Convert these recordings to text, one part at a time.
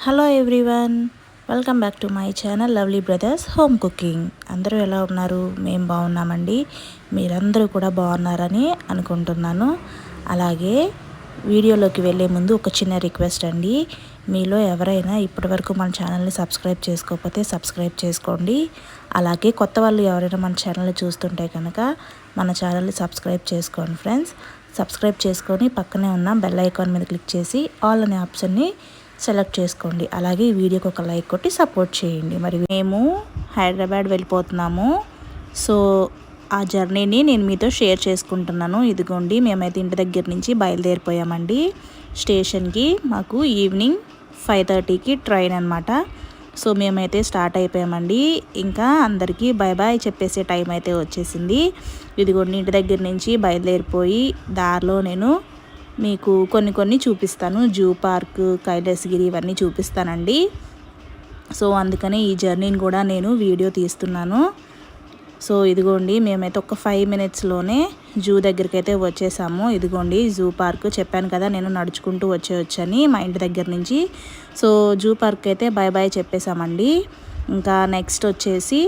Hello everyone, welcome back to my channel lovely brothers home cooking. అందరూ ఎలా ఉన్నారు? మేము బాగున్నామండి. మీరందరూ కూడా బాగున్నారని అనుకుంటున్నాను. అలాగే వీడియోలోకి వెళ్ళే ముందు ఒక చిన్న రిక్వెస్ట్ అండి. మీలో ఎవరైనా ఇప్పటివరకు మన ఛానల్ని సబ్స్క్రైబ్ చేసుకోకపోతే సబ్స్క్రైబ్ చేసుకోండి. అలాగే కొత్త వాళ్ళు ఎవరైనా మన ఛానల్ని చూస్తుంటే కనుక మన ఛానల్ని సబ్స్క్రైబ్ చేసుకోండి ఫ్రెండ్స్. సబ్స్క్రైబ్ చేసుకొని పక్కనే ఉన్న బెల్ ఐకాన్ మీద క్లిక్ చేసి ఆల్ అనే ఆప్షన్ని సెలెక్ట్ చేసుకోండి. అలాగే ఈ వీడియోకి ఒక లైక్ కొట్టి సపోర్ట్ చేయండి. మరి మేము హైదరాబాద్ వెళ్ళిపోతున్నాము. సో ఆ జర్నీని నేను మీతో షేర్ చేసుకుంటున్నాను. ఇదిగోండి, మేమైతే ఇంటి దగ్గర నుంచి బయలుదేరిపోయామండి స్టేషన్కి. మాకు ఈవినింగ్ 5:30కి ట్రైన్ అనమాట. సో మేమైతే స్టార్ట్ అయిపోయామండి. ఇంకా అందరికీ బాయ్ బాయ్ చెప్పేసే టైం అయితే వచ్చేసింది. ఇదిగోండి, ఇంటి దగ్గర నుంచి బయలుదేరిపోయి దారిలో నేను మీకు కొన్ని చూపిస్తాను. జూ పార్క్, కైలాసగిరి ఇవన్నీ చూపిస్తానండి. సో అందుకనే ఈ జర్నీని కూడా నేను వీడియో తీస్తున్నాను. సో ఇదిగోండి, మేమైతే ఒక 5 minutesలోనే జూ దగ్గరికి అయితే వచ్చేసాము. ఇదిగోండి జూ పార్క్, చెప్పాను కదా నేను నడుచుకుంటూ వచ్చేయొచ్చని మా ఇంటి దగ్గర నుంచి. సో జూ పార్క్ అయితే బాయ్ బాయ్ చెప్పేసామండి. ఇంకా నెక్స్ట్ వచ్చేసి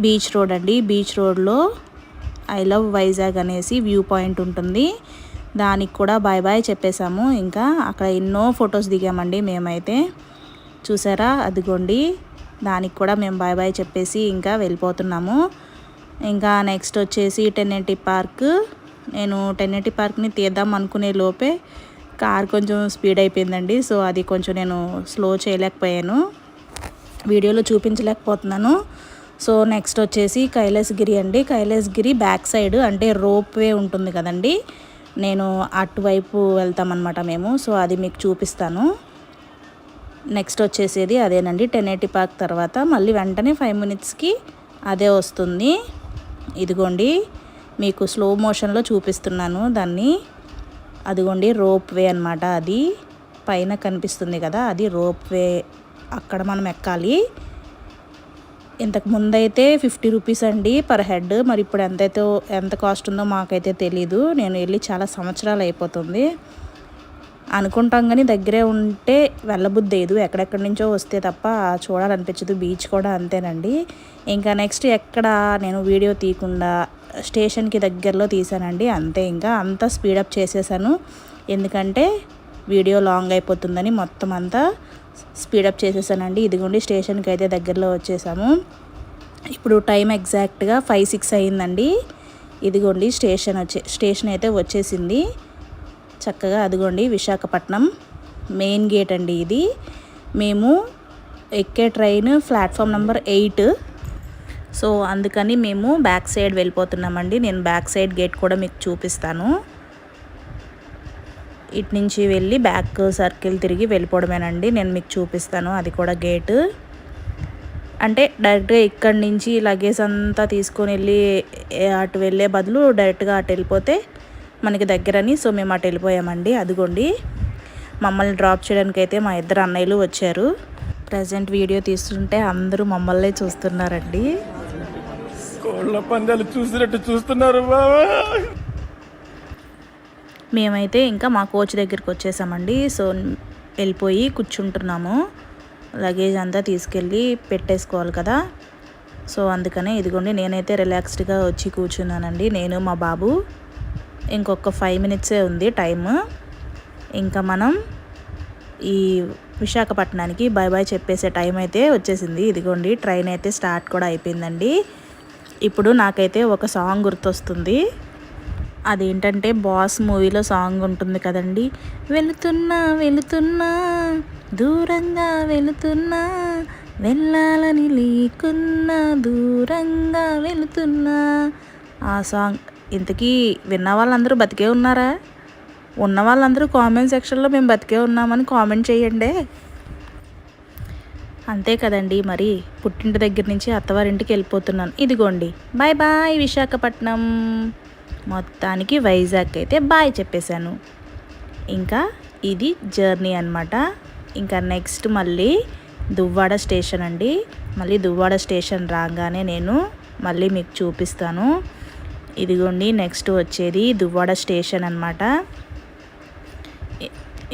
బీచ్ రోడ్ అండి. బీచ్ రోడ్లో ఐ లవ్ వైజాగ్ అనేసి వ్యూ పాయింట్ ఉంటుంది. దానికి కూడా బాయ్ బాయ్ చెప్పేశాము. ఇంకా అక్కడ ఎన్నో ఫొటోస్ దిగామండి మేమైతే. చూసారా, అదిగోండి, దానికి కూడా మేము బాయ్ బాయ్ చెప్పేసి ఇంకా వెళ్ళిపోతున్నాము. ఇంకా నెక్స్ట్ వచ్చేసి 1080 పార్క్. నేను 1080 పార్క్ని తీద్దాం అనుకునే లోపే కార్ కొంచెం స్పీడ్ అయిపోయిందండి. సో అది కొంచెం నేను స్లో చేయలేకపోయాను, వీడియోలో చూపించలేకపోతున్నాను. సో నెక్స్ట్ వచ్చేసి కైలాసగిరి అండి. కైలాసగిరి బ్యాక్ సైడ్ అంటే రోప్ వే ఉంటుంది కదండి, నేను అటువైపు వెళ్తామన్నమాట మేము. సో అది మీకు చూపిస్తాను. నెక్స్ట్ వచ్చేసేది అదేనండి, 1080 పార్క్ తర్వాత మళ్ళీ వెంటనే 5 minutesకి అదే వస్తుంది. ఇదిగోండి, మీకు స్లో మోషన్లో చూపిస్తున్నాను దాన్ని. అదిగోండి రోప్ వే అనమాట. అది పైన కనిపిస్తుంది కదా, అది రోప్ వే. అక్కడ మనం ఎక్కాలి. ఇంతకు ముందైతే 50 రూపీస్ అండి పర్ హెడ్. మరి ఇప్పుడు ఎంత కాస్ట్ ఉందో మాకైతే తెలీదు. నేను వెళ్ళి చాలా సంవత్సరాలు అయిపోతుంది. అనుకుంటాం కానీ దగ్గరే ఉంటే వెళ్ళబుద్ధి లేదు, ఎక్కడెక్కడి నుంచో వస్తే తప్ప చూడాలనిపించదు. బీచ్ కూడా అంతేనండి. ఇంకా నెక్స్ట్ ఎక్కడ నేను వీడియో తీయకుండా స్టేషన్కి దగ్గరలో తీసానండి, అంతే. ఇంకా అంతా స్పీడప్ చేసేసాను, ఎందుకంటే వీడియో లాంగ్ అయిపోతుందని మొత్తం అంతా స్పీడప్ చేసేసానండి. ఇదిగోండి, స్టేషన్కి అయితే దగ్గరలో వచ్చేసాము. ఇప్పుడు టైం ఎగ్జాక్ట్గా 5-6 అయిందండి. ఇదిగోండి స్టేషన్ అయితే వచ్చేసింది చక్కగా. అదిగోండి విశాఖపట్నం మెయిన్ గేట్ అండి ఇది. మేము ఎక్కే ట్రైన్ ప్లాట్ఫామ్ నెంబర్ 8. సో అందుకని మేము బ్యాక్ సైడ్ వెళ్ళిపోతున్నామండి. నేను బ్యాక్ సైడ్ గేట్ కూడా మీకు చూపిస్తాను. ఇటు నుంచి వెళ్ళి బ్యాక్ సర్కిల్ తిరిగి వెళ్ళిపోవడమేనండి. నేను మీకు చూపిస్తాను అది కూడా గేటు. అంటే డైరెక్ట్గా ఇక్కడి నుంచి లగేజ్ అంతా తీసుకొని వెళ్ళి అటు వెళ్ళే బదులు డైరెక్ట్గా అటు వెళ్ళిపోతే మనకి దగ్గరని. సో మేము అటు వెళ్ళిపోయామండి. అదిగోండి, మమ్మల్ని డ్రాప్ చేయడానికి అయితే మా ఇద్దరు అన్నయ్యలు వచ్చారు. ప్రజెంట్ వీడియో తీస్తుంటే అందరూ మమ్మల్ని చూస్తున్నారండి. కోళ్ళ పందాలు చూసినట్టు చూస్తున్నారు బాబా. మేమైతే ఇంకా మా కోచ్ దగ్గరికి వచ్చేసామండి. సో వెళ్ళిపోయి కూర్చుంటున్నాము. లగేజ్ అంతా తీసుకెళ్ళి పెట్టేసుకోవాలి కదా. సో అందుకనే ఇదిగోండి, నేనైతే రిలాక్స్డ్గా వచ్చి కూర్చున్నానండి, నేను మా బాబు. ఇంకొక 5 minutes ఉంది టైం. ఇంకా మనం ఈ విశాఖపట్నానికి బాయ్ బాయ్ చెప్పేసే టైం అయితే వచ్చేసింది. ఇదిగోండి, ట్రైన్ అయితే స్టార్ట్ కూడా అయిపోయిందండి. ఇప్పుడు నాకైతే ఒక సాంగ్ గుర్తొస్తుంది. అదేంటంటే బాస్ మూవీలో సాంగ్ ఉంటుంది కదండి, వెళుతున్నా దూరంగా వెళుతున్నా, వెళ్ళాలని లేకున్నా దూరంగా వెళుతున్నా. ఆ సాంగ్. ఇంతకీ విన్న వాళ్ళందరూ బతికే ఉన్నారా? ఉన్న వాళ్ళందరూ కామెంట్ సెక్షన్లో మేము బతికే ఉన్నామని కామెంట్ చేయండి. అంతే కదండి, మరి పుట్టింటి దగ్గర నుంచి అత్తవారింటికి వెళ్ళిపోతున్నాను. ఇదిగోండి, బాయ్ బాయ్ విశాఖపట్నం. మొత్తానికి వైజాగ్ అయితే బాయ్ చెప్పేశాను. ఇంకా ఇది జర్నీ అనమాట. ఇంకా నెక్స్ట్ మళ్ళీ దువ్వాడ స్టేషన్ అండి. మళ్ళీ దువ్వాడ స్టేషన్ రాగానే నేను మళ్ళీ మీకు చూపిస్తాను. ఇదిగోండి, నెక్స్ట్ వచ్చేది దువ్వాడ స్టేషన్ అనమాట.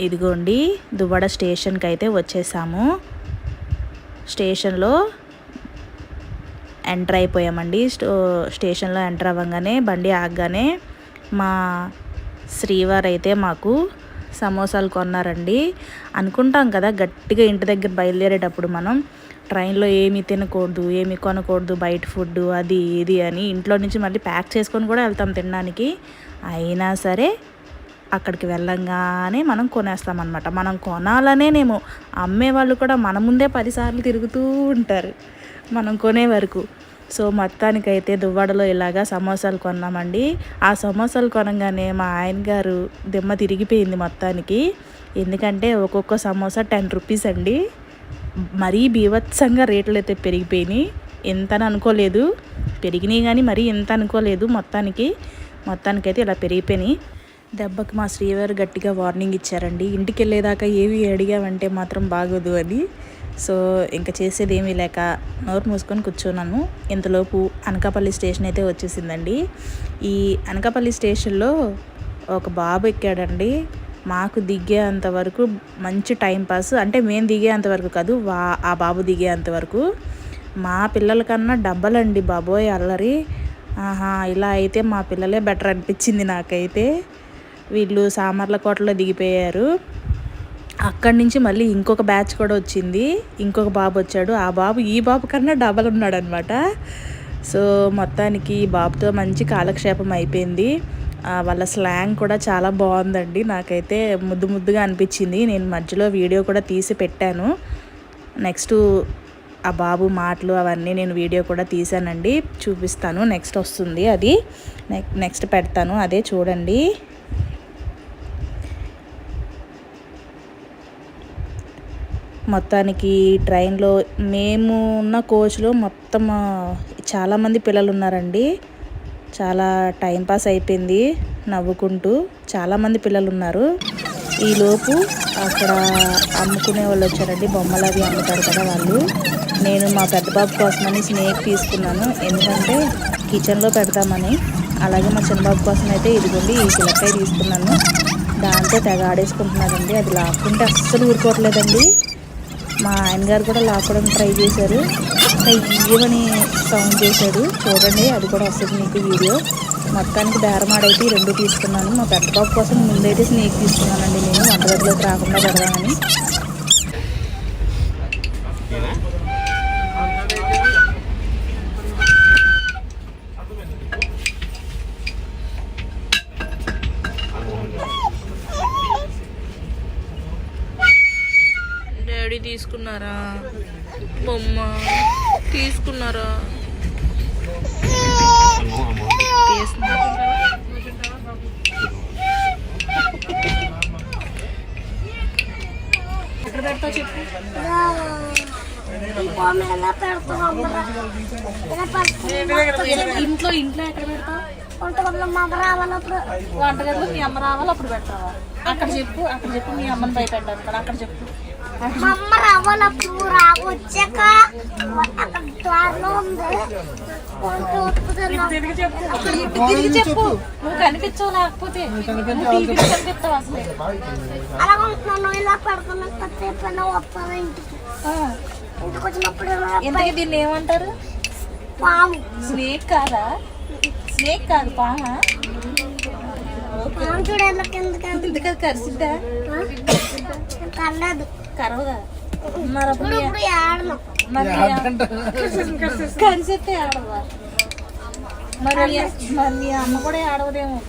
ఇదిగోండి దువ్వాడ స్టేషన్కి అయితే వచ్చేసాము. స్టేషన్లో ఎంటర్ అయిపోయామండి. స్టేషన్లో ఎంటర్ అవ్వగానే బండి ఆగగానే మా శ్రీవారు అయితే మాకు సమోసాలు కొన్నారండి. అనుకుంటాం కదా గట్టిగా ఇంటి దగ్గర బయలుదేరేటప్పుడు మనం ట్రైన్లో ఏమీ తినకూడదు, ఏమీ కొనకూడదు, బయట ఫుడ్ అది ఇది అని ఇంట్లో నుంచి మళ్ళీ ప్యాక్ చేసుకొని కూడా వెళ్తాం తినడానికి. అయినా సరే అక్కడికి వెళ్ళంగానే మనం కొనేస్తామన్నమాట. మనం కొనాలనేనేమో అమ్మే వాళ్ళు కూడా మన ముందే 10 సార్లు తిరుగుతూ ఉంటారు మనం కొనే వరకు. సో మొత్తానికైతే దువ్వాడలో ఇలాగా సమోసాలు కొన్నామండి. ఆ సమోసాలు కొనగానే మా ఆయన గారు దిమ్మ తిరిగిపోయింది మొత్తానికి. ఎందుకంటే ఒక్కొక్క సమోసా 10 రూపీస్ అండి. మరీ బీభత్సంగా రేట్లు అయితే పెరిగిపోయినాయి. ఎంతని అనుకోలేదు, పెరిగినాయి కానీ మరీ ఎంత అనుకోలేదు. మొత్తానికైతే ఇలా పెరిగిపోయినాయి. దెబ్బకి మా శ్రీవారు గట్టిగా వార్నింగ్ ఇచ్చారండి, ఇంటికి వెళ్ళేదాకా ఏవి అడిగావంటే మాత్రం బాగోదు అని. సో ఇంకా చేసేది ఏమీ లేక నోరు మూసుకొని కూర్చున్నాను. ఇంతలోపు అనకాపల్లి స్టేషన్ అయితే వచ్చేసిందండి. ఈ అనకాపల్లి స్టేషన్లో ఒక బాబు ఎక్కాడండి. మాకు దిగేంత వరకు మంచి టైంపాస్, అంటే మేము దిగేంతవరకు కాదు, ఆ బాబు దిగేంతవరకు. మా పిల్లల కన్నా డబ్బలండి బాబోయ్ అల్లరి. ఇలా అయితే మా పిల్లలే బెటర్ అనిపించింది నాకైతే. వీళ్ళు సామర్లకోటలో దిగిపోయారు. అక్కడి నుంచి మళ్ళీ ఇంకొక బ్యాచ్ కూడా వచ్చింది. ఇంకొక బాబు వచ్చాడు. ఆ బాబు ఈ బాబు కన్నా డబల్ ఉన్నాడు అనమాట. సో మొత్తానికి ఈ బాబుతో మంచి కాలక్షేపం అయిపోయింది. వాళ్ళ స్లాంగ్ కూడా చాలా బాగుందండి. నాకైతే ముద్దుగా అనిపించింది. నేను మధ్యలో వీడియో కూడా తీసి పెట్టాను. నెక్స్ట్ ఆ బాబు మాటలు అవన్నీ నేను వీడియో కూడా తీసానండి, చూపిస్తాను. నెక్స్ట్ వస్తుంది, అది నెక్స్ట్ పెడతాను, అదే చూడండి. మొత్తానికి ట్రైన్లో మేము ఉన్న కోచ్లో మొత్తం చాలామంది పిల్లలు ఉన్నారండి. చాలా టైంపాస్ అయిపోయింది నవ్వుకుంటూ. చాలామంది పిల్లలు ఉన్నారు. ఈలోపు అక్కడ అమ్ముకునే వాళ్ళు వచ్చారండి, బొమ్మలు అవి అమ్ముతారు కదా వాళ్ళు. నేను మా పెద్ద బాబు కోసమని స్నేక్ తీసుకున్నాను, ఎందుకంటే కిచెన్లో పెడతామని. అలాగే మా చిన్నబాబు కోసం అయితే ఇదిగోండి ఈ చిలక్కాయ తీసుకున్నాను. దాంతో తెగ ఆడేసుకుంటున్నాడండి. అది లాక్కుంటే అస్సలు ఊరుకోవట్లేదండి. మా ఆయన గారు కూడా లాక్కోవడానికి ట్రై చేశారు. ఏమని సౌండ్ చేశాడు చూడండి, అది కూడా వస్తుంది మీకు వీడియో. మొత్తానికి బేరమాడైతే ఈ 2 తీసుకున్నాను. మా పెద్ద బాబు కోసం ముందైతే స్నేక్ తీసుకున్నానండి నేను, వంటగదిలోకి రాకుండా పెడదామని. డాడీ తీసుకున్నారా? బొమ్మ తీసుకున్నారా? ఎక్కడ పెడతావు చెప్పు. ఇంట్లో ఎక్కడ పెడతావు? వంటగదిలో మీ అమ్మ రావాలి అప్పుడు పెడతావా? అక్కడ చెప్పు మీ అమ్మని భయపెట్టాను కదా, అక్కడ చెప్పు. మా అమ్మ రావాలప్పుడు వచ్చాక దారిలో ఉంది. తిరిగి చెప్పు. నువ్వు కనిపించవు, లేకపోతే కనిపిస్తావు అసలు. అలా ఉంటున్నాను, ఇలా పెడుతున్నా కొద్దిసేపు వస్తాను ఇంటికి. ఇంటికి వచ్చినప్పుడు ఎందుకు దీన్ని ఏమంటారు? పాము. స్నేక్ కాదా? స్నేక్ కాదు, పామా? పాము చూడాలి కిందకి. ఎందుకది కరిసిద్దా? కర్లేదు, కరవదా? ఇప్పుడు ఆడను. కరిసేస్తే ఆడవా? మరి మీ అమ్మ కూడా ఆడవదేమో.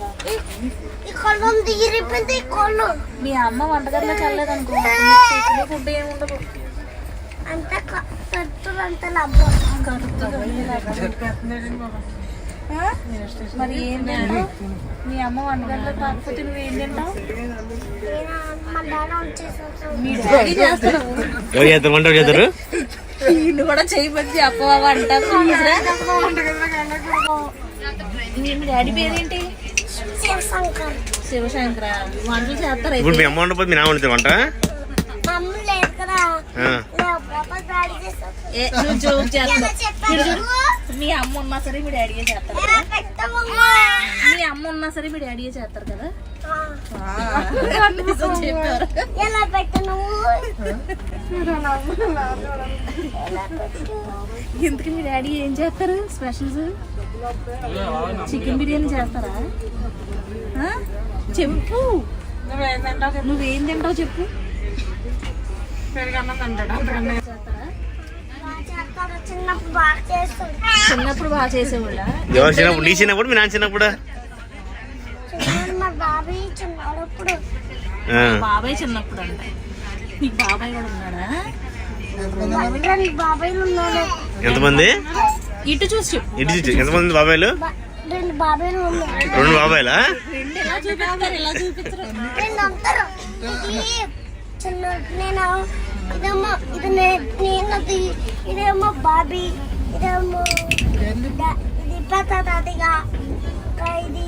ఈ కళ్ళు దిగిరిపోయింది. ఈ కళ్ళు మీ అమ్మ వంటగదిలోకి వెళ్ళలేదు అనుకో, ఫుడ్ ఏమి ఉండదు. అంతా కట్టులు అంతా లబ్బు. మరి ఏం తింటావు? మీ అమ్మ వంటగదిలో కాకపోతే నువ్వు ఏం తింటావు? మా డాడీ వచ్చేసి మీ డాడీ చేస్తాడు. వీళ్ళు కూడా చేయబట్టి చెప్పవా వంట? మీ డాడీ పేరేంటి? శివశంకర. వంటలు చేస్తారు. ఇప్పుడు మీ అమ్మ వండపోతే మీ నాన్న వండుతారు వంట? మమ్మీ లేదు కదా, డాడీ చేస్తాడు. మీ అమ్మ ఉన్నా సరే మీ డాడీయే చేస్తారు కదా. మీ అమ్మ ఉన్నా సరే మీ డాడీయే చేస్తారు కదా. ఎలా పెట్టు నువ్వు ఇంతకీ మీ డాడీ ఏం చేస్తారు స్పెషల్స్? చికెన్ బిర్యానీ చేస్తారా? చెప్పు, నువ్వేం తింటావు చెప్పు. చిన్నప్పుడు బాగా చేస్తాడు. చిన్నప్పుడు బాగా చేసేవాళ్ళ? ఎవరు చిన్నప్పుడు? నీ చిన్నప్పుడు, మీ నాన్న చిన్నప్పుడు? మా బాబాయ్ చిన్నప్పుడు. బాబాయ్ చిన్నప్పుడు అంట. నీకు బాబాయ్ కూడా ఉన్నాడా? బాబాయ్లు ఉన్నాడు. ఎంతమంది? ఇటు చూసి చెప్పు. ఇటు చూసి ఎంతమంది బాబాయ్లు? 2 బాబాయ్లు ఉన్నాయి. 2 బాబాయ్లా? రెండు ఎలా చూపిస్తారు? ఎలా చూపించరు? అందరూ చిన్న నేను ఇదేమో ఇది నేనది, ఇదేమో బాబీ, ఇదేమో ఇది పెద్ద తాతగా, ఇది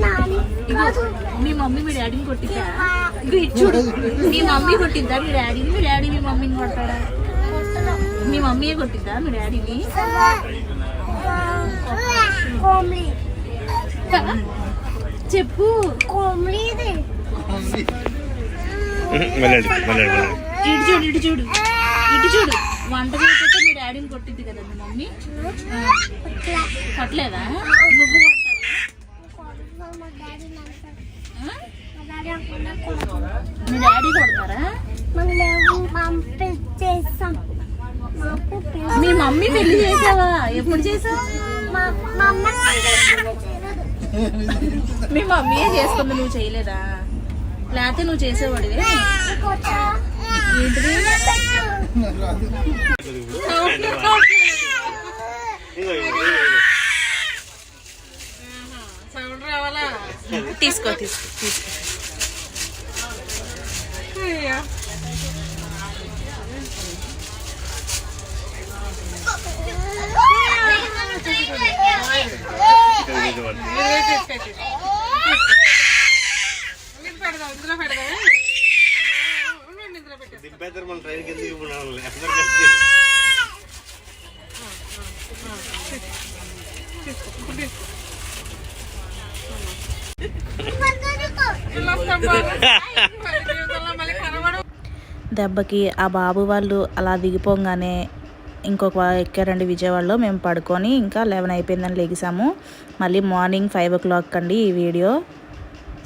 నాని కాదు. మీ మమ్మీ మీ డాడీని కొట్టిద్దా? చూడు, మీ మమ్మీ కొట్టిద్దా మీ డాడీని? మీ డాడీ మీ మమ్మీని కొడతాడా? మీ మమ్మీయే కొట్టిద్దా మీ డాడీని? కోమ్లీ చెప్పు. కోమ్లీ ఇది వెళ్ళాడు వెళ్ళాడు. ఇటు చూడు, ఇటు చూడు, ఇటు చూడు. వంట చేయకపోతే మీ డాడీని కొట్టిద్ది కదా మీ మమ్మీ. కొట్టలేదా? నువ్వు మీ డాడీ కొడతారా? పంపించేసాం. మీ మమ్మీ పెళ్లి చేసావా? ఎప్పుడు చేసావు? మా అమ్మ మీ మమ్మీయే చేసుకుంది, నువ్వు చేయలేదా? లేకపోతే నువ్వు చేసేవాడివే. ఏంటిది? సౌండ్ రావాలా? తీసుకో తీసుకో తీసుకో. దింపేద్దరు మన ట్రైన్ కింద దెబ్బకి ఆ బాబు వాళ్ళు అలా దిగిపోగానే ఇంకొక ఎక్కారండి విజయవాడలో. మేము పడుకొని ఇంకా 11 అయిపోయిందని లెగిసాము. మళ్ళీ మార్నింగ్ 5 o'clock అండి ఈ వీడియో.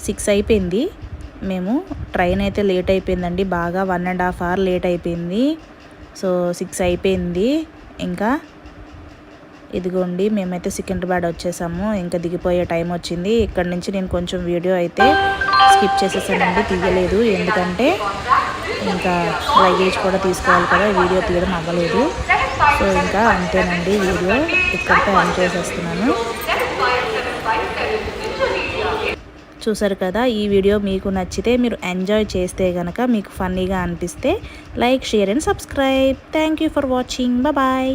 6 అయిపోయింది. మేము ట్రైన్ అయితే లేట్ అయిపోయిందండి బాగా, 1.5 hour లేట్ అయిపోయింది. సో 6 అయిపోయింది. ఇంకా ఇదిగోండి మేమైతే సికింద్రాబాద్ వచ్చేసాము. ఇంకా దిగిపోయే టైం వచ్చింది. ఇక్కడ నుంచి నేను కొంచెం వీడియో అయితే స్కిప్ చేసేసానండి, తీయలేదు. ఎందుకంటే ఇంకా లగేజ్ కూడా తీసుకోవాలి కదా, వీడియో తీయడం అవ్వలేదు. సో ఇంకా అంతేనండి, వీడియో ఇక్కడితో ఎండ్ చేసేస్తున్నాను. చూసారు కదా, ఈ వీడియో మీకు నచ్చితే, మీరు ఎంజాయ్ చేస్తే కనుక, మీకు ఫన్నీగా అనిపిస్తే like, share and subscribe. Thank you for watching. Bye.